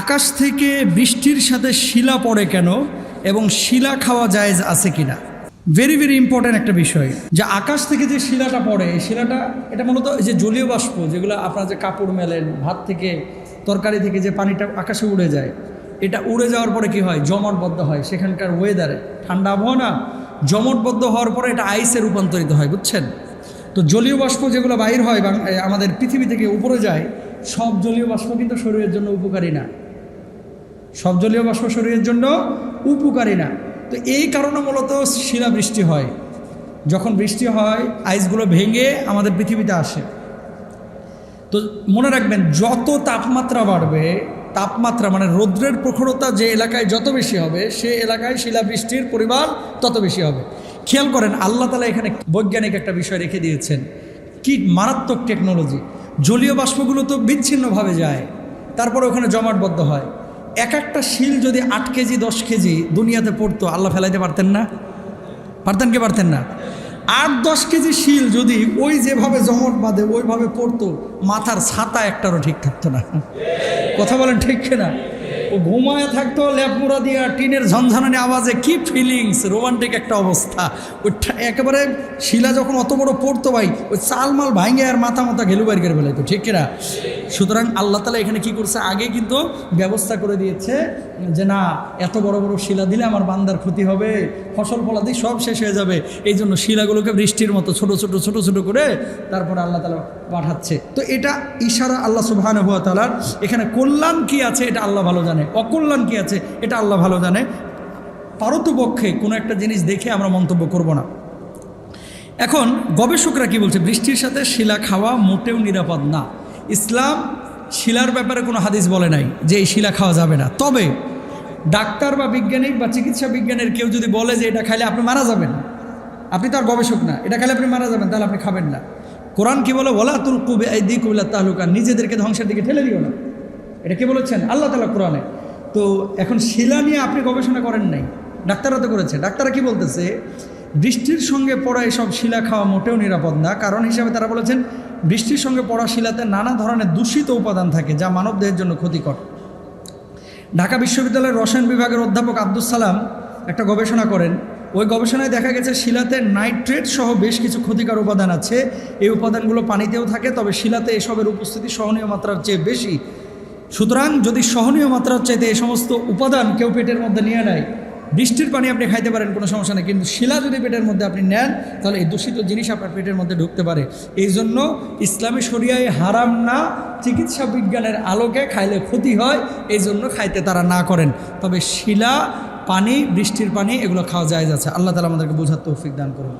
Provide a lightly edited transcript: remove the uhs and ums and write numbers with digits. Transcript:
আকাশ থেকে বৃষ্টির সাথে শিলা পড়ে কেন এবং শিলা খাওয়া জায়েজ আছে কিনা। ভেরি ভেরি ইম্পর্ট্যান্ট একটা বিষয়, যে আকাশ থেকে যে শিলাটা পড়ে, এই শিলাটা এটা মূলত যে জলীয় বাষ্প, যেগুলো আপনার যে কাপড় মেলেন, ভাত থেকে তরকারি থেকে যে পানিটা আকাশে উড়ে যায়, এটা উড়ে যাওয়ার পরে কি হয়, জমাটবদ্ধ হয় সেখানকার ওয়েদারে, ঠান্ডা আবহাওয়া না, জমাটবদ্ধ হওয়ার পরে এটা আইসে রূপান্তরিত হয়, বুঝছেন। তো জলীয় বাষ্প যেগুলো বাইর হয় আমাদের পৃথিবী থেকে উপরে যায়, সব জলীয় বাষ্প কিন্তু শরীরের জন্য উপকারী না, সব জলীয় বাষ্প শরীরের জন্য উপকারী না। তো এই কারণে মূলত শিলাবৃষ্টি হয়। যখন বৃষ্টি হয় আইসগুলো ভেঙে আমাদের পৃথিবীতে আসে। তো মনে রাখবেন, যত তাপমাত্রা বাড়বে, তাপমাত্রা মানে রৌদ্রের প্রখরতা যে এলাকায় যত বেশি হবে, সে এলাকায় শিলাবৃষ্টির পরিমাণ তত বেশি হবে। খেয়াল করেন, আল্লাহ তাআলা এখানে বৈজ্ঞানিক একটা বিষয় রেখে দিয়েছেন, কি মারাত্মক টেকনোলজি। জলীয় বাষ্পগুলো তো বিচ্ছিন্নভাবে যায়, তারপরে ওখানে জমাটবদ্ধ হয়। এক একটা শিল যদি 8 কেজি 10 কেজি দুনিয়াতে পড়তো, আল্লাহ ফেলাইতে পারতেন না? পারতেন কি পারতেন না? 8-10 কেজি শিল যদি ওই যেভাবে জমট বাঁধে ওইভাবে পড়তো, মাথার ছাতা একটারও ঠিক থাকতো না। কথা বলেন ঠিক না? ও ঘুমায় থাকতো ল্যাপমুড়া দিয়া, টিনের ঝনঝনানি আওয়াজে, কি ফিলিংস, রোমান্টিক একটা অবস্থা। ওই একেবারে শিলা যখন অত বড় পড়তো ভাই, ওই চালমাল ভাঙে আর মাথা ঘেলু বাইর করে ফেলাইতো, ঠিক কিনা? সুতরাং আল্লাহ তাআলা এখানে কি করছে, আগে কিন্তু ব্যবস্থা করে দিয়েছে যে না, এত বড় বড় শিলা দিলে আমার বান্দার ক্ষতি হবে, ফসল ফলাদি সব শেষ হয়ে যাবে। এই জন্য শিলাগুলোকে বৃষ্টির মতো ছোট ছোট করে তারপরে আল্লাহ তাআলা পাঠাচ্ছে। তো এটা ইশারা আল্লাহ সুবহানাহু ওয়া তাআলার। এখানে কল্যাণ কি আছে এটা আল্লাহ ভালো জানে, অকল্যাণ কি আছে এটা আল্লাহ ভালো জানে। পারতপক্ষে কোনো একটা জিনিস দেখে আমরা মন্তব্য করব না। এখন গবেষকরা কি বলছে, বৃষ্টির সাথে শিলা খাওয়া মোটেও নিরাপদ না। ইসলাম শিলার ব্যাপারে কোনো হাদিস বলে নাই যে এই শিলা খাওয়া যাবে না। তবে ডাক্তার বা বিজ্ঞানিক বা চিকিৎসা বিজ্ঞানের কেউ যদি বলে যে এটা খাইলে আপনি মারা যাবেন, আপনি তো আর গবেষক না, এটা খাইলে আপনি মারা যাবেন, তাহলে আপনি খাবেন না। কোরআন কি বলে, ওয়ালা তুলকু বিআইদিকুম ইলা তাহলুকা, নিজেদেরকে ধ্বংসের দিকে ঠেলে দিও না। এটা কি বলেছেন আল্লাহ তাআলা কোরআনে। তো এখন শিলা নিয়ে আপনি গবেষণা করেন নাই, ডাক্তাররা তো করেছে। ডাক্তাররা কি বলতেছে, বৃষ্টির সঙ্গে পড়া এসব শিলা খাওয়া মোটেও নিরাপদ না। কারণ হিসাবে তারা বলেছেন, বৃষ্টির সঙ্গে পড়া শিলাতে নানা ধরনের দূষিত উপাদান থাকে যা মানবদেহের জন্য ক্ষতিকর। ঢাকা বিশ্ববিদ্যালয়ের রসায়ন বিভাগের অধ্যাপক আব্দুস সালাম একটা গবেষণা করেন। ওই গবেষণায় দেখা গেছে শিলাতে নাইট্রেট সহ বেশ কিছু ক্ষতিকর উপাদান আছে। এই উপাদানগুলো পানিতেও থাকে, তবে শিলাতে এসবের উপস্থিতি সহনীয় মাত্রার চেয়ে বেশি। সুতরাং যদি সহনীয় মাত্রার চাইতে এই সমস্ত উপাদান কেউ পেটের মধ্যে নিয়ে নেয়, বৃষ্টির পানি আপনি খাইতে পারেন, কোনো সমস্যা নেই, কিন্তু শিলা যদি পেটের মধ্যে আপনি নেন, তাহলে এই দূষিত জিনিস আপনার পেটের মধ্যে ঢুকতে পারে। এই জন্য ইসলামী শরিয়ায় হারাম না, চিকিৎসা বিজ্ঞানের আলোকে খাইলে ক্ষতি হয়, এই জন্য খাইতে তারা না করেন। তবে শিলা, পানি, বৃষ্টির পানি এগুলো খাওয়া যায় আছে। আল্লাহ তাআলা আমাদেরকে বোঝার তৌফিক দান করুন।